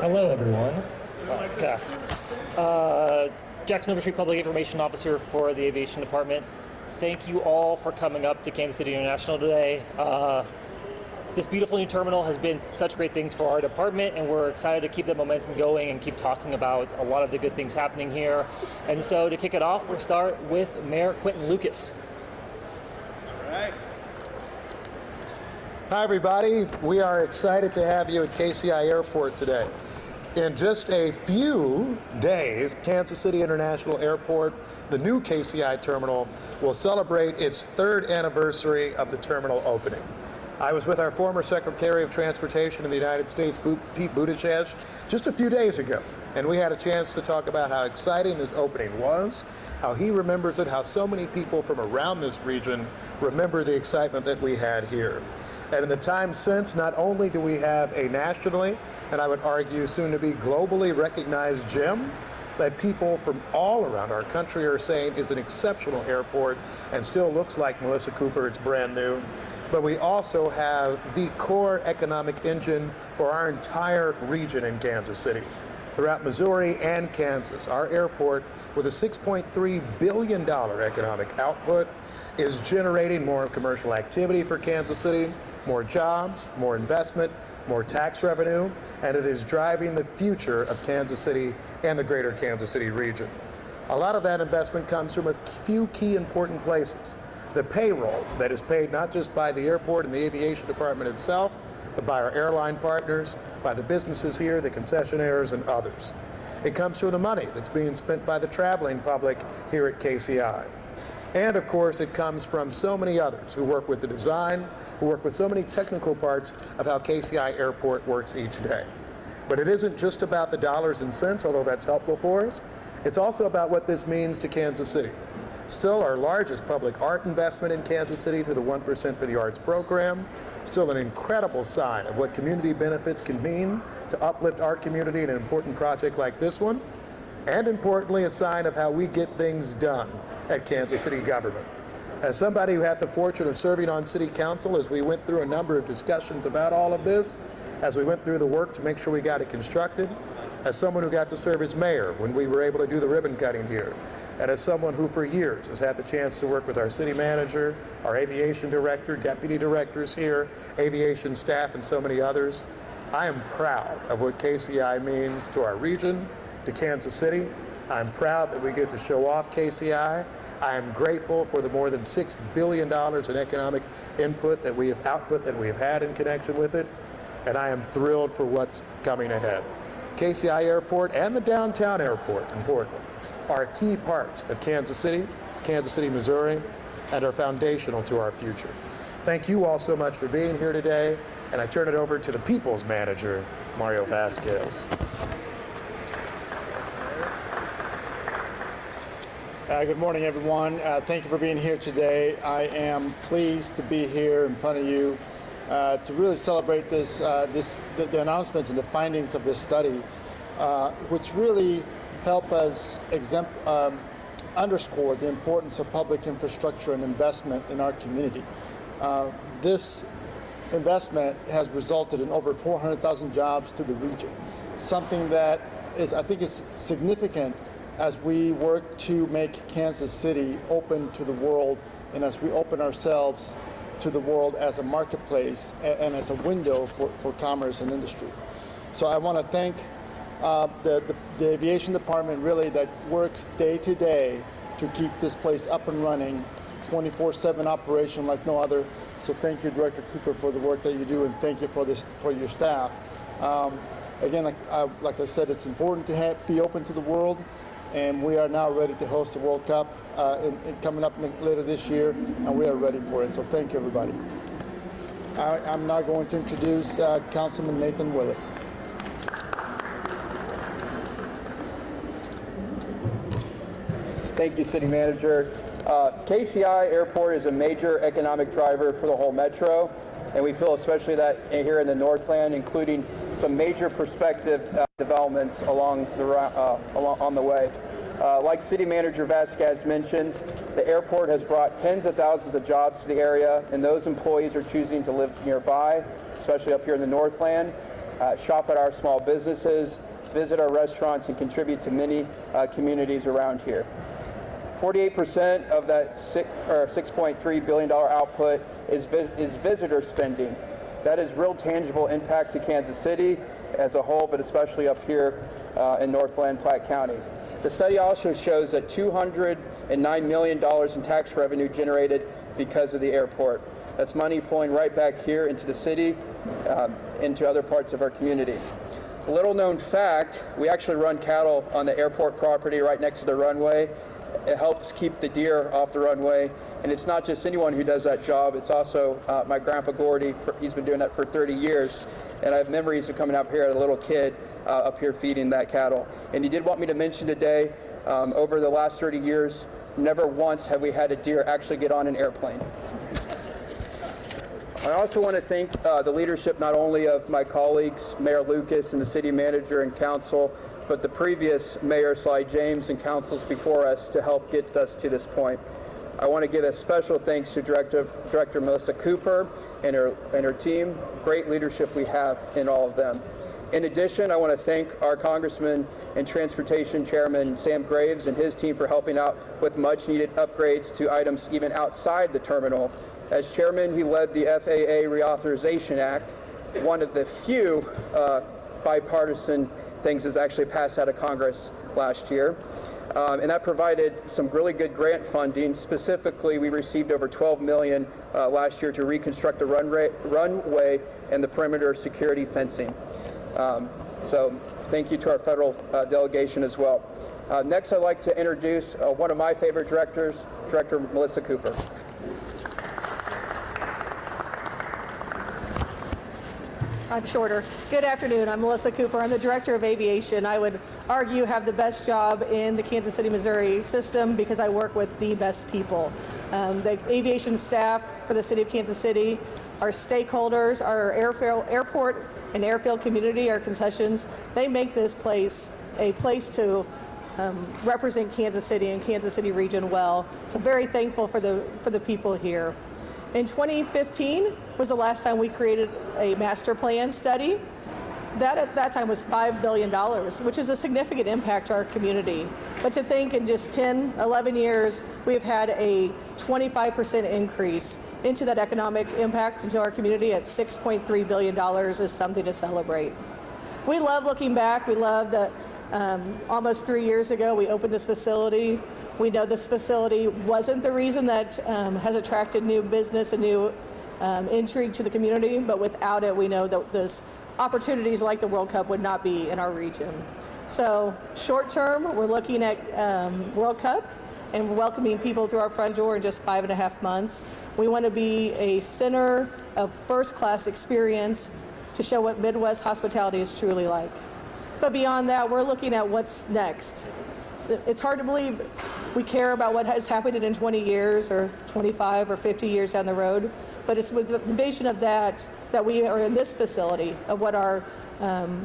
Hello, everyone. Jackson Overstreet Public Information Officer for the Aviation Department. Thank you all for coming up to Kansas City International today. This beautiful new terminal has been such great things for our department, and we're excited to keep the momentum going and keep talking about a lot of the good things happening here. And so to kick it off, we'll start with Mayor Quentin Lucas. All right. Hi, everybody. We are excited to have you at KCI Airport today. In just a few days, Kansas City International Airport, the new KCI terminal, will celebrate its third anniversary of the terminal opening. I was with our former Secretary of Transportation in the United States, Pete Buttigieg, just a few days ago, and we had a chance to talk about how exciting this opening was, how he remembers it, how so many people from around this region remember the excitement that we had here. And in the time since, not only do we have a nationally, and I would argue soon to be globally recognized gym that people from all around our country are saying is an exceptional airport and still looks like Melissa Cooper, it's brand new. But we also have the core economic engine for our entire region in Kansas City. Throughout Missouri and Kansas, our airport, with a $6.3 billion economic output, is generating more commercial activity for Kansas City, more jobs, more investment, more tax revenue, and it is driving the future of Kansas City and the greater Kansas City region. A lot of that investment comes from a few key important places. The payroll that is paid not just by the airport and the aviation department itself, but by our airline partners, by the businesses here, the concessionaires, and others. It comes from the money that's being spent by the traveling public here at KCI. And of course, it comes from so many others who work with the design, who work with so many technical parts of how KCI Airport works each day. But it isn't just about the dollars and cents, although that's helpful for us. It's also about what this means to Kansas City. Still our largest public art investment in Kansas City through the 1% for the Arts program. Still an incredible sign of what community benefits can mean to uplift our community in an important project like this one. And importantly, a sign of how we get things done at Kansas City government. As somebody who had the fortune of serving on city council as we went through a number of discussions about all of this, as we went through the work to make sure we got it constructed, as someone who got to serve as mayor when we were able to do the ribbon cutting here, and as someone who for years has had the chance to work with our city manager, our aviation director, deputy directors here, aviation staff, and so many others, I am proud of what KCI means to our region, to Kansas City. I'm proud that we get to show off KCI. I am grateful for the more than $6 billion in economic output that we have had in connection with it. And I am thrilled for what's coming ahead. KCI Airport and the downtown airport, importantly, are key parts of Kansas City, Missouri, and are foundational to our future. Thank you all so much for being here today, and I turn it over to the People's Manager, Mario Vasquez. Good morning, everyone. Thank you for being here today. I am pleased to be here in front of you to really celebrate the announcements and the findings of this study, which really help us underscore the importance of public infrastructure and investment in our community. This investment has resulted in over 400,000 jobs to the region, something that I think is significant as we work to make Kansas City open to the world and as we open ourselves to the world as a marketplace and as a window for commerce and industry. So I want to thank the aviation department really that works day to day to keep this place up and running, 24/7 operation like no other. So thank you, Director Cooper, for the work that you do, and thank you for your staff. Again, like I said, it's important to be open to the world, and we are now ready to host the World Cup coming up later this year, and we are ready for it. So thank you, everybody. I'm now going to introduce Councilman Nathan Willett. Thank you, City Manager. KCI Airport is a major economic driver for the whole metro, and we feel especially that here in the Northland, including some major prospective developments on the way. Like City Manager Vasquez mentioned, the airport has brought tens of thousands of jobs to the area, and those employees are choosing to live nearby, especially up here in the Northland. shop at our small businesses, visit our restaurants, and contribute to many communities around here. 48% of that $6.3 billion output is visitor spending. That is real tangible impact to Kansas City as a whole, but especially up here in Northland Platte County. The study also shows that $209 million in tax revenue generated because of the airport. That's money flowing right back here into the city, into other parts of our community. A little known fact, we actually run cattle on the airport property right next to the runway. It helps keep the deer off the runway. And it's not just anyone who does that job, it's also my grandpa Gordy. He's been doing that for 30 years. And I have memories of coming up here as a little kid, up here feeding that cattle. And he did want me to mention today, over the last 30 years, never once have we had a deer actually get on an airplane. I also want to thank the leadership not only of my colleagues, Mayor Lucas and the city manager and council, but the previous Mayor Sly James and councils before us to help get us to this point. I want to give a special thanks to Director Melissa Cooper and her team. Great leadership we have in all of them. In addition, I want to thank our Congressman and Transportation Chairman Sam Graves and his team for helping out with much needed upgrades to items even outside the terminal. As chairman, he led the FAA Reauthorization Act, one of the few bipartisan things that's actually passed out of Congress last year. And that provided some really good grant funding. Specifically, we received over $12 million last year to reconstruct the runway and the perimeter security fencing. So thank you to our federal delegation as well. Next, I'd like to introduce one of my favorite directors, Director Melissa Cooper. I'm shorter. Good afternoon. I'm Melissa Cooper. I'm the Director of Aviation. I would argue have the best job in the Kansas City, Missouri system because I work with the best people. The aviation staff for the city of Kansas City, our stakeholders, our airport and airfield community, our concessions, they make this place a place to represent Kansas City and Kansas City region well. So very thankful for the people here. In 2015 was the last time we created a master plan study. That at that time was $5 billion, which is a significant impact to our community. But to think in just 10, 11 years, we've had a 25% increase into that economic impact into our community at $6.3 billion is something to celebrate. We love looking back. We love that almost 3 years ago we opened this facility. We know this facility wasn't the reason that has attracted new business and new intrigue to the community, but without it, we know that this opportunities like the World Cup would not be in our region. So short term, we're looking at World Cup and welcoming people through our front door in just 5.5 months. We want to be a center of first-class experience to show what Midwest hospitality is truly like. But beyond that, we're looking at what's next. It's hard to believe we care about what has happened in 20 years or 25 or 50 years down the road, but it's with the vision of that we are in this facility of what our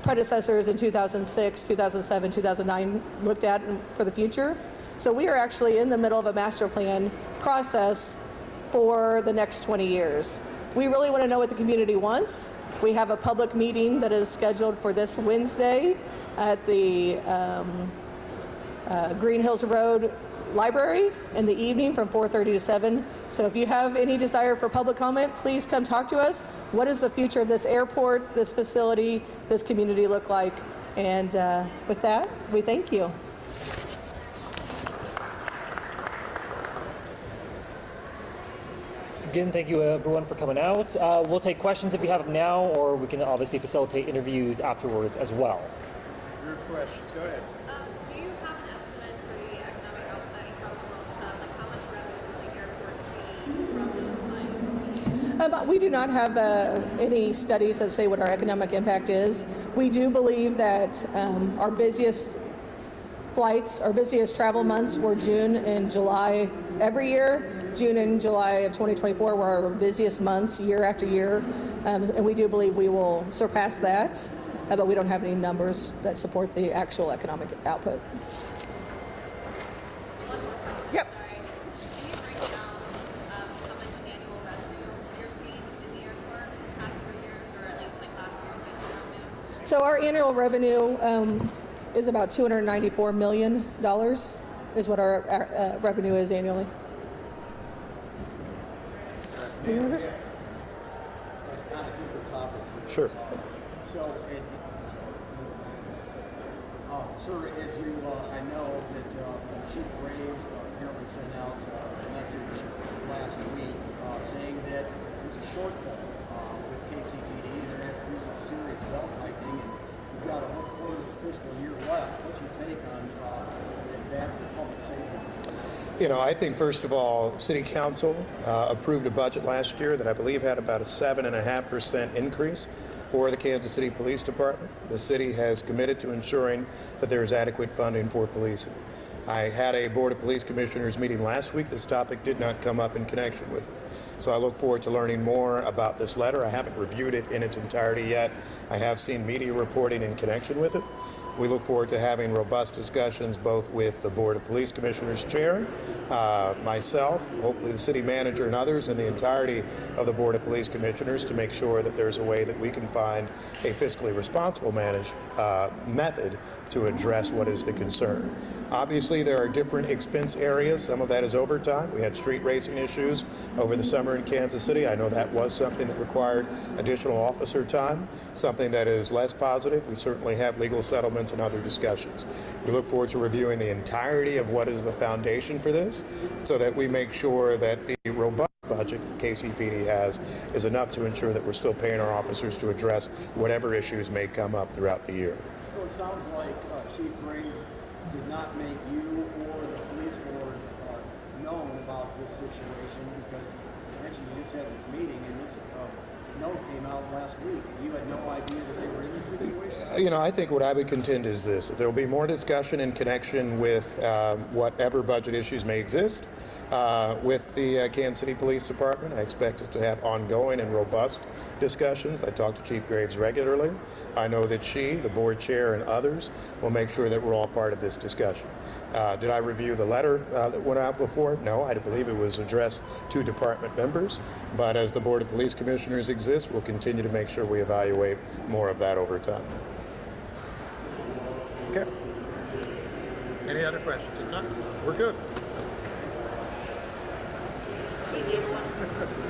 predecessors in 2006, 2007, 2009 looked at for the future. So we are actually in the middle of a master plan process for the next 20 years. We really want to know what the community wants. We have a public meeting that is scheduled for this Wednesday at the Green Hills Road Library in the evening from 4:30 to 7. So if you have any desire for public comment, please come talk to us. What does the future of this airport, this facility, this community look like? And with that, we thank you. Again, thank you everyone for coming out. We'll take questions if you have them now, or we can obviously facilitate interviews afterwards as well. Your questions, go ahead. Do you have an estimate for the economic output from the World Cup? Like how much revenue will the airport see from those flights? We do not have any studies that say what our economic impact is. We do believe that our busiest flights, our busiest travel months were June and July every year. June and July of 2024 were our busiest months year after year. And we do believe we will surpass that, but we don't have any numbers that support the actual economic output. Yep. Sorry. Can you break down how much annual revenue you're seeing in the airport in the past 3 years, or at least like last year's annual revenue? So our annual revenue is about $294 million is what our revenue is annually. On a different topic. Sure. So, sir, as you, I know that Chief Graves apparently sent out a message last week saying that there's a shortfall with KCPD and they're going to have to do some serious belt tightening, and we've got a whole quarter of the fiscal year left. What's your take on that for public safety? You know, I think first of all, City Council approved a budget last year that I believe had about a 7.5% increase for the Kansas City Police Department. The city has committed to ensuring that there is adequate funding for policing. I had a Board of Police Commissioners meeting last week. This topic did not come up in connection with it. So I look forward to learning more about this letter. I haven't reviewed it in its entirety yet. I have seen media reporting in connection with it. We look forward to having robust discussions both with the Board of Police Commissioners Chair, myself, hopefully the City Manager and others, and the entirety of the Board of Police Commissioners to make sure that there's a way that we can find a fiscally responsible method to address what is the concern. Obviously, there are different expense areas. Some of that is overtime. We had street racing issues over the summer in Kansas City. I know that was something that required additional officer time. Something that is less positive, we certainly have legal settlements and other discussions. We look forward to reviewing the entirety of what is the foundation for this so that we make sure that the robust budget that KCPD has is enough to ensure that we're still paying our officers to address whatever issues may come up throughout the year. So it sounds like Chief Graves did not make you or the police board known about this situation, because you mentioned you just had this meeting and this note came out last week. You had no idea that they were in this situation? You know, I think what I would contend is this. There will be more discussion in connection with whatever budget issues may exist with the Kansas City Police Department. I expect us to have ongoing and robust discussions. I talk to Chief Graves regularly. I know that she, the board chair, and others will make sure that we're all part of this discussion. Did I review the letter that went out before? No, I believe it was addressed to department members. But as the Board of Police Commissioners exists, we'll continue to make sure we evaluate more of that over time. Okay. Any other questions? If not, we're good. Thank you, everyone.